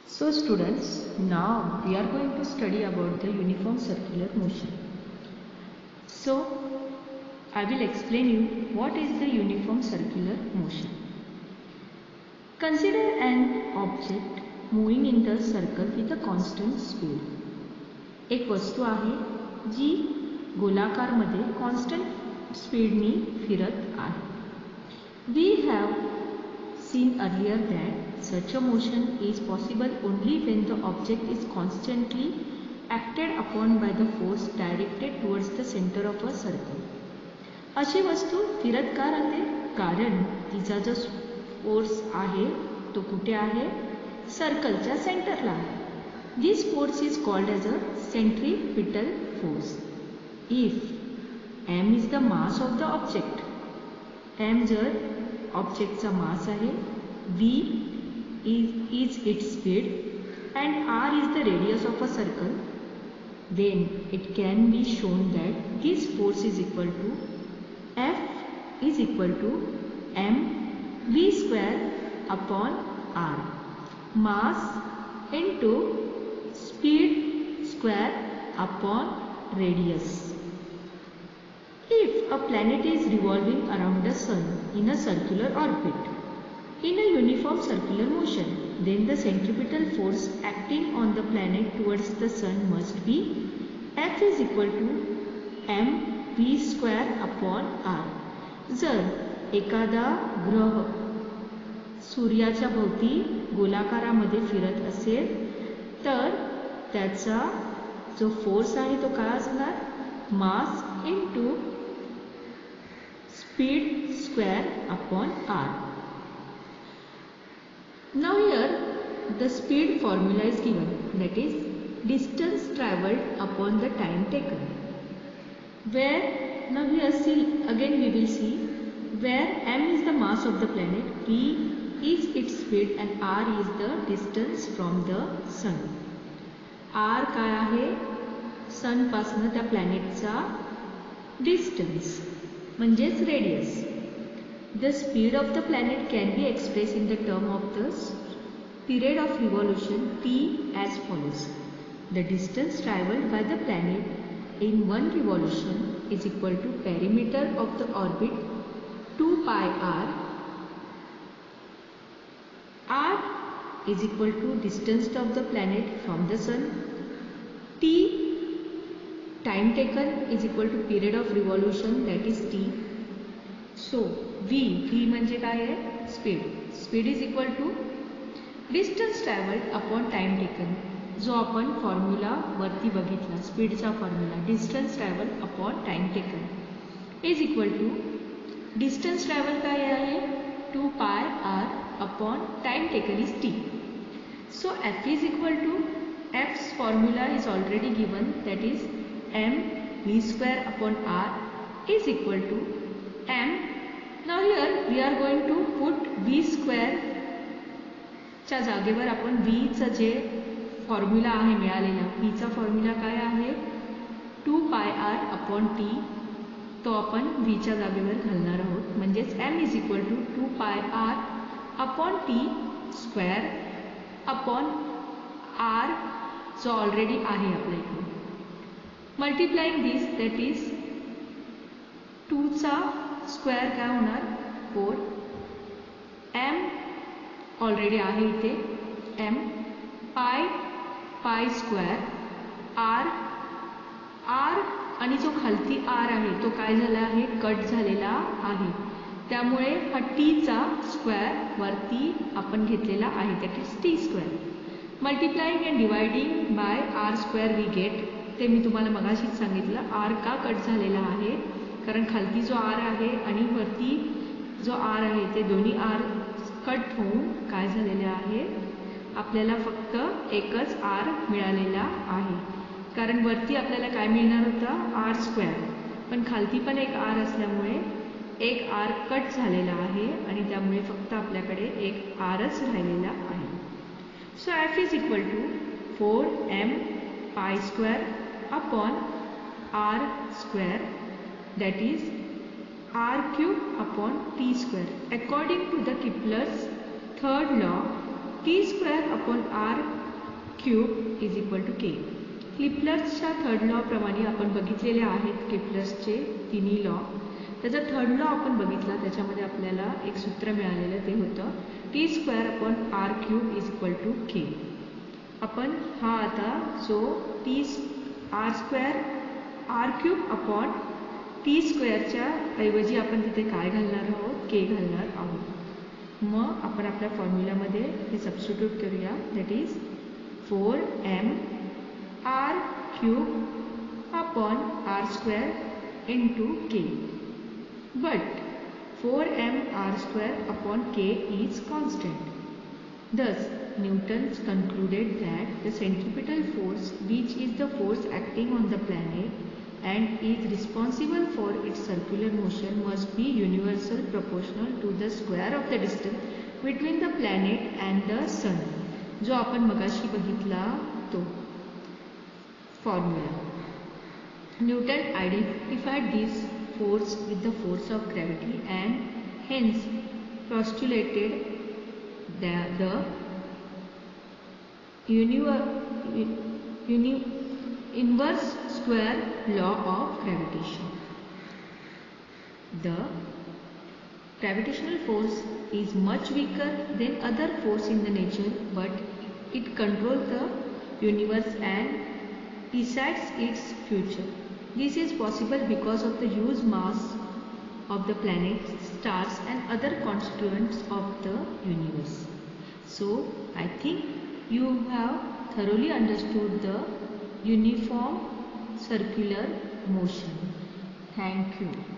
So students, now we are going to study about the uniform circular motion. So I will explain you what is the uniform circular motion. Consider an object moving in the circle with a constant speed. एक वस्तू आहे जी गोलाकार मध्ये constant स्पीडनी फिरत आहे. We have seen earlier that such a motion is possible only when the object is constantly acted upon by the force directed towards the center of a circle. अशी वस्तू फिरत का राहते? कारण तिचा जो फोर्स आहे तो कुठे आहे? सर्कलच्या सेंटरला आहे. This force is called as a centripetal force. If m is the mass of the object, m जर ऑब्जेक्टचा मास आहे, v is its speed and r is the radius of a circle, then it can be shown that this force is equal to F is equal to m v square upon r, mass into speed square upon radius. If a planet is revolving around the sun in a circular orbit in a uniform circular motion, then the centripetal force acting on the planet towards the sun must be F is equal to m v square upon r. जर एखादा ग्रह सूर्याच्या भोवती गोलाकारामध्ये फिरत असेल तर त्याचा जो फोर्स आहे तो काय असणार? Mass into speed square upon r. Now here the speed formula is given, that is distance travelled upon the time taken. Where now here see again we will see where m is the mass of the planet, v is its speed and r is the distance from the sun. r काय आहे? सन पासून त्या प्लॅनेटचा distance म्हणजेच radius. The speed of the planet can be expressed in the term of the period of revolution t as follows. The distance travelled by the planet in one revolution is equal to perimeter of the orbit 2 pi r. R is equal to distance of the planet from the sun. T time taken is equal to period of revolution, that is t. So v म्हणजे काय आहे? Speed. Speed is equal to distance travelled upon time taken, जो आपण formula वरती बघितला स्पीडचा formula, distance travel upon time taken is equal to distance travel काय आहे? 2 pi r upon time taken is t. So f is equal to, f's formula is already given, that is m v square upon r is equal to m. Now here we are going to put v square च्या जागेवर आपण v चा जे formula आहे मिळालेला, v चा formula काय आहे? 2 पाय r अपॉन t, तो आपण v च्या जागेवर घालणार आहोत. म्हणजेच m is equal to 2 pi r upon t square upon r जो ऑलरेडी आहे आपल्या इथे. मल्टिप्लाइंग दिस, दॅट इज 2 चा स्क्वेअर काय होणार? 4. m ऑलरेडी आहे इथे, m पाय स्क्वेअर r आणि जो खालती r आहे तो काय झाला आहे? कट झालेला आहे. त्यामुळे हा t चा स्क्वेअर वरती आपण घेतलेला आहे, that is t square. Multiplying and dividing by r square we get. ते मी तुम्हाला मगाशीच सांगितलं, r का कट झालेला आहे? कारण खालती जो r आहे आणि वरती जो r आहे ते दोन्ही r कट होऊन काय झालेले आहे? आपल्याला फक्त एकच r मिळालेला आहे. कारण वरती आपल्याला काय मिळणार होता? r स्क्वेअर, पण खालती पण एक r असल्यामुळे एक r कट झालेला आहे आणि त्यामुळे फक्त आपल्याकडे एक rच राहिलेला आहे. So f is equal to 4m pi square upon r square, that is r cube upon t square. According to the Kepler's third law, T square upon R cube is equal to K. केप्लरच्या third law प्रमाणे आपण बघितलेले आहेत केप्लरचे तिन्ही law. त्याचा third law आपण बघितला, त्याच्यामध्ये आपल्याला एक सूत्र मिळालेलं ते होतं T square upon R cube is equal to K. आपण हा आता जो T R square R cube upon T स्क्वेअरच्या ऐवजी आपण तिथे काय घालणार आहोत, के घालणार आहोत. मग आपण आपल्या फॉर्म्युलामध्ये हे सबस्टिट्यूट करूया. That is 4m r cube upon r square into k. But 4m r square upon k is constant. Thus, Newton concluded that the centripetal force, which is the force acting on the planet and is responsible for its circular motion, must be universal proportional to the square of the distance between the planet and the sun. जो आपण मगाशी बघितला तो formula. Newton identified this force with the force of gravity and hence postulated the inverse square law of gravitation. The gravitational force is much weaker than other force in the nature, but it controls the universe and decides its future. This is possible because of the huge mass of the planets, stars and other constituents of the universe. So, I think you have thoroughly understood the uniform circular motion. Thank you.